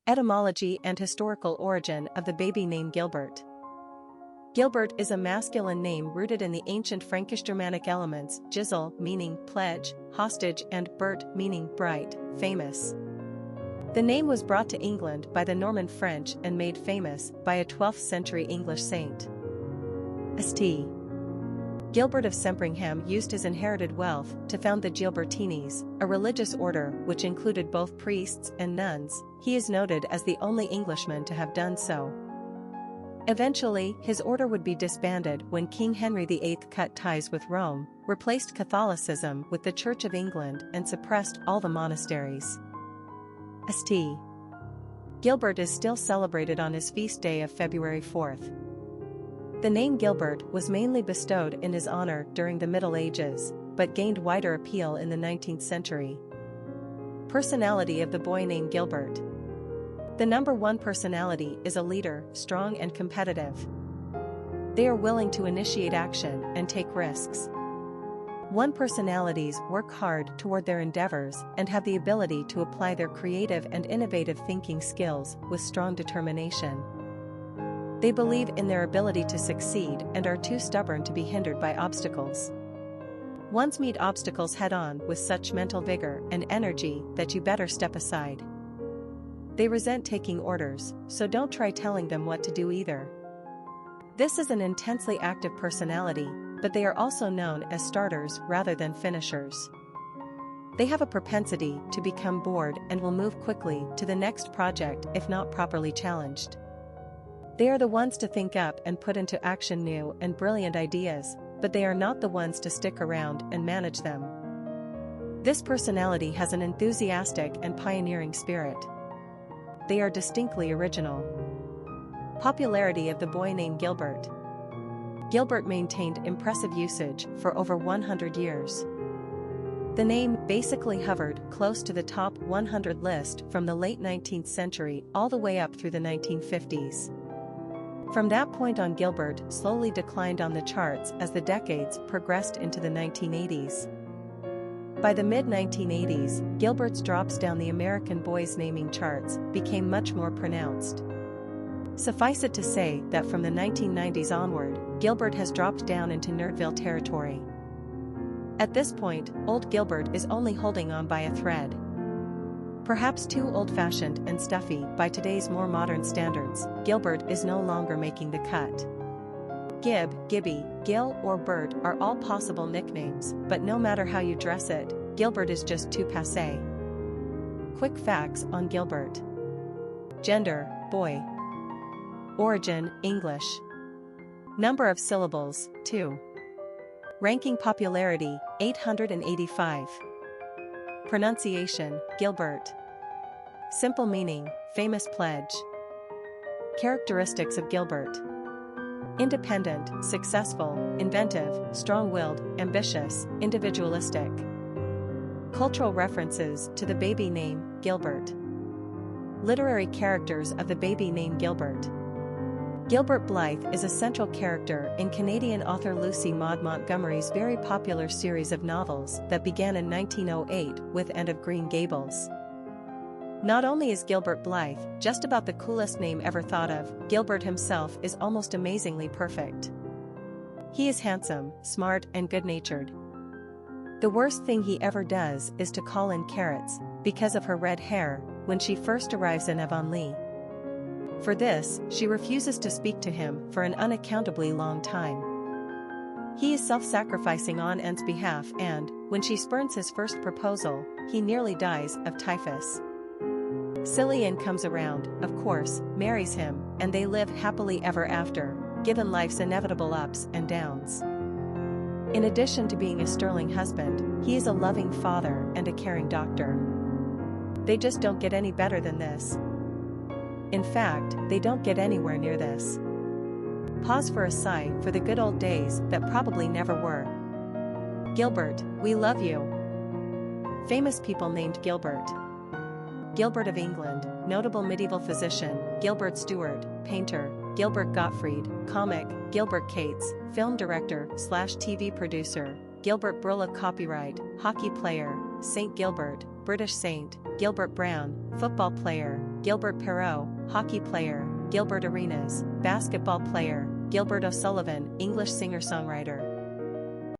Etymology and historical origin of the baby name Gilbert. Gilbert is a masculine name rooted in the ancient Frankish-Germanic elements, gisil meaning pledge, hostage and berht meaning bright, famous. The name was brought to England by the Norman French and made famous by a 12th century English saint. St. Gilbert of Sempringham used his inherited wealth to found the Gilbertines, a religious order which included both priests and nuns. He is noted as the only Englishman to have done so. Eventually, his order would be disbanded when King Henry VIII cut ties with Rome, replaced Catholicism with the Church of England and suppressed all the monasteries. St. Gilbert is still celebrated on his feast day of February 4th. The name Gilbert was mainly bestowed in his honor during the Middle Ages, but gained wider appeal in the 19th century. Personality of the boy named Gilbert. The number one personality is a leader, strong and competitive. They are willing to initiate action and take risks. One personalities work hard toward their endeavors and have the ability to apply their creative and innovative thinking skills with strong determination. They believe in their ability to succeed and are too stubborn to be hindered by obstacles. Ones meet obstacles head-on with such mental vigor and energy that you better step aside. They resent taking orders, so don't try telling them what to do either. This is an intensely active personality, but they are also known as starters rather than finishers. They have a propensity to become bored and will move quickly to the next project if not properly challenged. They are the ones to think up and put into action new and brilliant ideas, but they are not the ones to stick around and manage them. This personality has an enthusiastic and pioneering spirit. They are distinctly original. Popularity of the boy named Gilbert. Gilbert maintained impressive usage for over 100 years. The name basically hovered close to the top 100 list from the late 19th century all the way up through the 1950s. From that point on, Gilbert slowly declined on the charts as the decades progressed into the 1980s. By the mid-1980s, Gilbert's drops down the American boys' naming charts became much more pronounced. Suffice it to say that from the 1990s onward, Gilbert has dropped down into Nerdville territory. At this point, old Gilbert is only holding on by a thread. Perhaps too old-fashioned and stuffy by today's more modern standards, Gilbert is no longer making the cut. Gib, Gibby, Gil or Bert are all possible nicknames, but no matter how you dress it, Gilbert is just too passé. Quick facts on Gilbert. Gender, boy. Origin, English. Number of syllables, 2. Ranking popularity, 885. Pronunciation, Gilbert. Simple meaning, famous pledge. Characteristics of Gilbert. Independent, successful, inventive, strong-willed, ambitious, individualistic. Cultural references to the baby name, Gilbert. Literary characters of the baby name Gilbert. Gilbert Blythe is a central character in Canadian author Lucy Maud Montgomery's very popular series of novels that began in 1908 with Anne of Green Gables. Not only is Gilbert Blythe just about the coolest name ever thought of, Gilbert himself is almost amazingly perfect. He is handsome, smart and good-natured. The worst thing he ever does is to call in Carrots, because of her red hair, when she first arrives in Avonlea. For this, she refuses to speak to him for an unaccountably long time. He is self-sacrificing on Anne's behalf and, when she spurns his first proposal, he nearly dies of typhus. Silly Anne comes around, of course, marries him, and they live happily ever after, given life's inevitable ups and downs. In addition to being a sterling husband, he is a loving father and a caring doctor. They just don't get any better than this. In fact, they don't get anywhere near this. Pause for a sigh for the good old days that probably never were. Gilbert, we love you. Famous people named Gilbert. Gilbert of England, notable medieval physician, Gilbert Stuart, painter, Gilbert Gottfried, comic, Gilbert Cates, film director/TV producer, Gilbert Brulloch copyright, hockey player, Saint Gilbert, British saint, Gilbert Brown, football player, Gilbert Perreault, hockey player, Gilbert Arenas, basketball player, Gilbert O'Sullivan, English singer-songwriter.